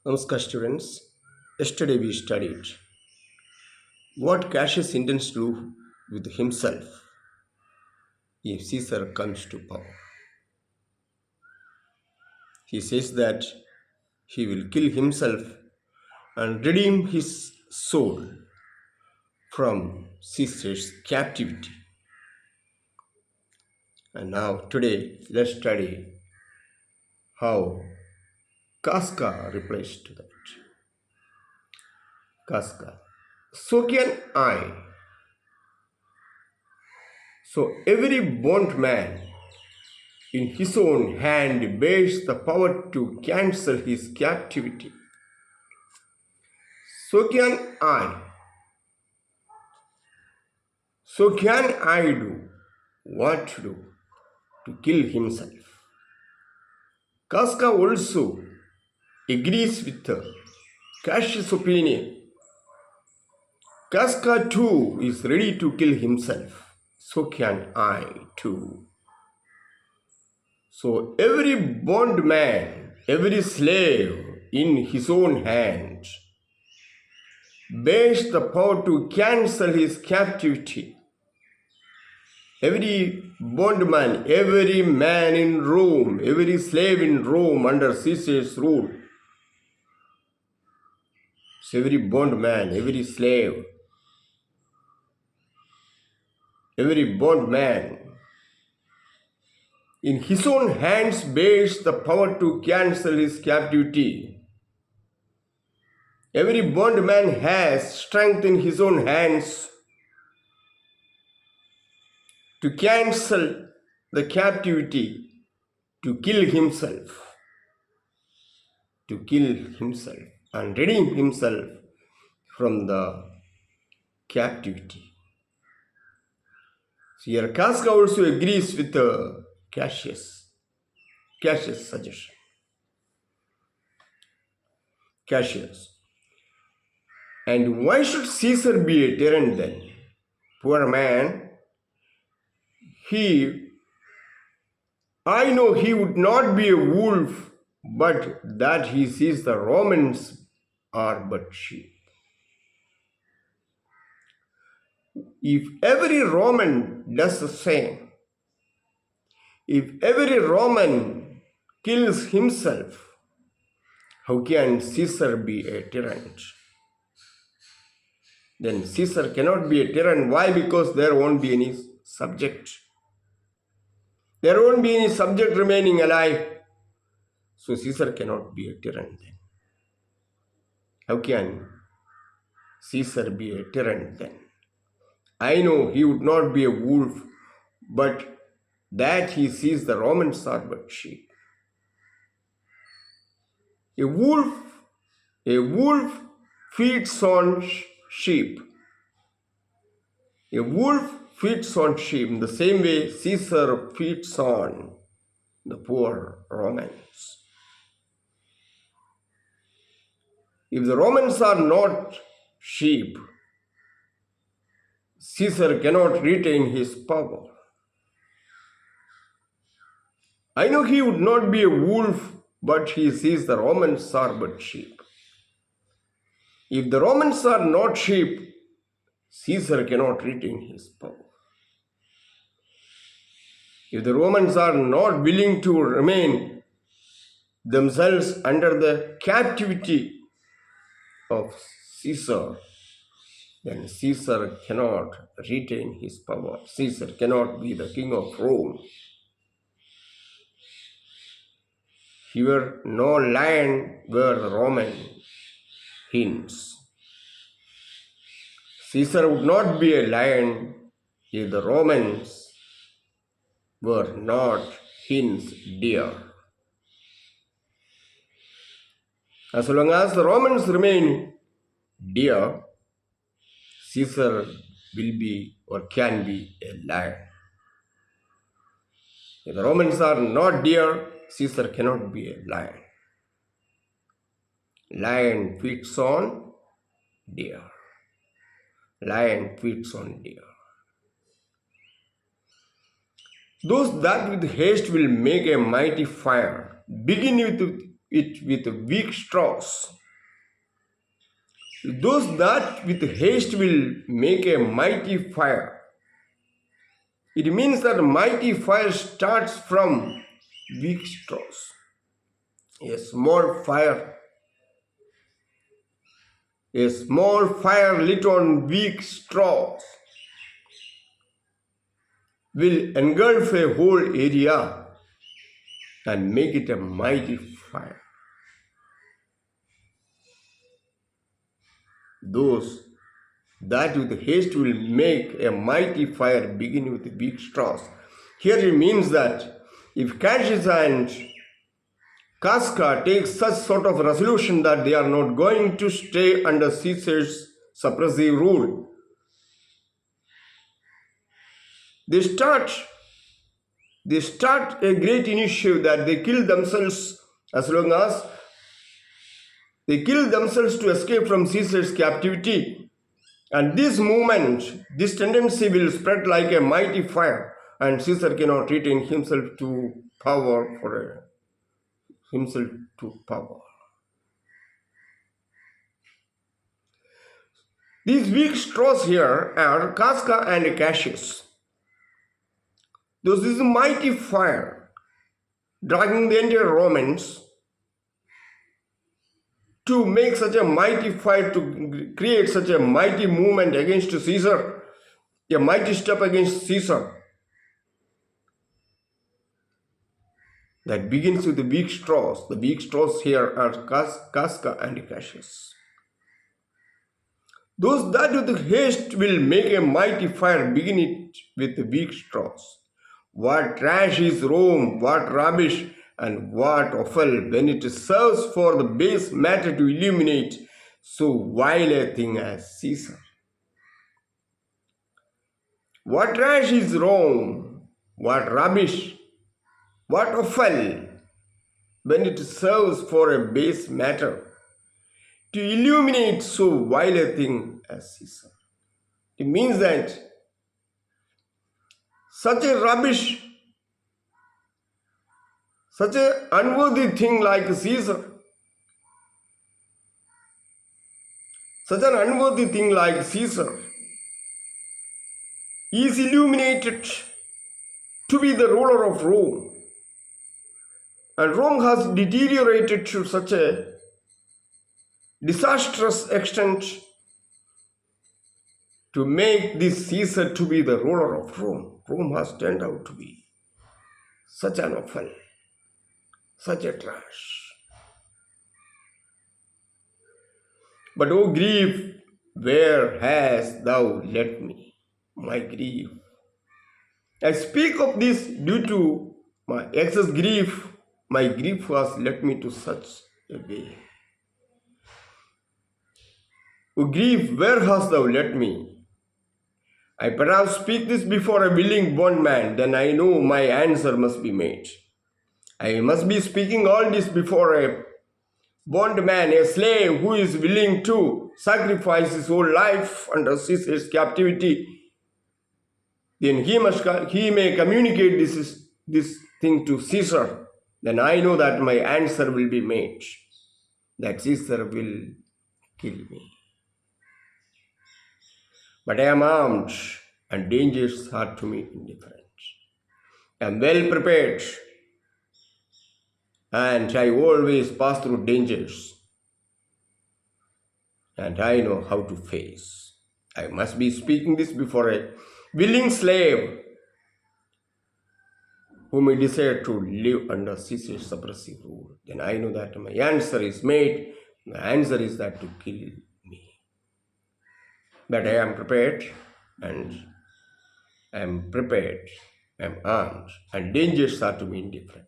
Namaskar students. Yesterday we studied what Cassius intends to do with himself if Caesar comes to power. He says that he will kill himself and redeem his soul from Caesar's captivity. And now today let's study how Casca replies to that. Casca. So can I. So every bondman in his own hand bears the power to cancel his captivity. So can I. So can I do what to do to kill himself. Casca also agrees with Cassius' opinion. Casca too is ready to kill himself. So can I too. So every bondman, every slave in his own hand bears the power to cancel his captivity. Every bondman, every man in Rome, every slave in Rome under Caesar's rule. So every bondman, every slave, every bondman in his own hands bears the power to cancel his captivity. Every bondman has strength in his own hands to cancel the captivity, to kill himself and redeem himself from the captivity. So here Casca also agrees with Cassius' suggestion. Cassius. And why should Caesar be a tyrant then? Poor man, I know he would not be a wolf, but that he sees the Romans are but sheep. If every Roman does the same, if every Roman kills himself, how can Caesar be a tyrant? Then Caesar cannot be a tyrant. Why? Because there won't be any subject. There won't be any subject remaining alive. So Caesar cannot be a tyrant then. How can Caesar be a tyrant then? I know he would not be a wolf, but that he sees the Romans are but sheep. A wolf feeds on sheep. A wolf feeds on sheep in the same way Caesar feeds on the poor Romans. If the Romans are not sheep, Caesar cannot retain his power. I know he would not be a wolf, but he sees the Romans are but sheep. If the Romans are not sheep, Caesar cannot retain his power. If the Romans are not willing to remain themselves under the captivity of Caesar, then Caesar cannot retain his power. Caesar cannot be the king of Rome. Here no lion were the Roman hens. Caesar would not be a lion if the Romans were not hens, deer. As long as the Romans remain deer, Caesar will be or can be a lion. If the Romans are not deer, Caesar cannot be a lion. Lion feeds on deer. Lion feeds on deer. Those that with haste will make a mighty fire, begin it with weak straws. Those that with haste will make a mighty fire. It means that mighty fire starts from weak straws. A small fire lit on weak straws will engulf a whole area and make it a mighty fire. Those that with haste will make a mighty fire begin with weak straws. Here it means that if Cassius and Casca take such sort of resolution that they are not going to stay under Caesar's suppressive rule, they start a great initiative that they kill themselves as long as they kill themselves to escape from Caesar's captivity. And this movement, this tendency will spread like a mighty fire, and Caesar cannot retain himself to power. These weak straws here are Casca and Cassius. This is a mighty fire dragging the entire Romans to make such a mighty fire, to create such a mighty movement against Caesar, a mighty step against Caesar that begins with the weak straws. The weak straws here are Casca and Cassius. Those that with haste will make a mighty fire, begin it with the weak straws. What trash is Rome, what rubbish and what offal, when it serves for the base matter to illuminate so vile a thing as Caesar. What trash is Rome, what rubbish, what offal, when it serves for a base matter to illuminate so vile a thing as Caesar. It means that such a rubbish, such an unworthy thing like Caesar, is illuminated to be the ruler of Rome. And Rome has deteriorated to such a disastrous extent to make this Caesar to be the ruler of Rome. Rome has turned out to be such an offal, such a trash. But oh grief, where hast thou led me? My grief. I speak of this due to my excess grief. My grief has led me to such a way. O grief, where hast thou led me? I perhaps speak this before a willing bondman, then I know my answer must be made. I must be speaking all this before a bondman, a slave who is willing to sacrifice his whole life under Caesar's captivity. Then he may communicate this thing to Caesar. Then I know that my answer will be made, that Caesar will kill me. But I am armed, and dangers are to me indifferent. I am well prepared, and I always pass through dangers, and I know how to face. I must be speaking this before a willing slave who may desire to live under Caesar's suppressive rule. Then I know that my answer is made. My answer is that to kill me. But I am prepared, and I am armed, and dangers are to me indifferent.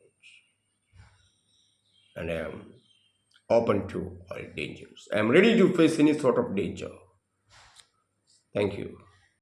And I am open to all dangers. I am ready to face any sort of danger. Thank you.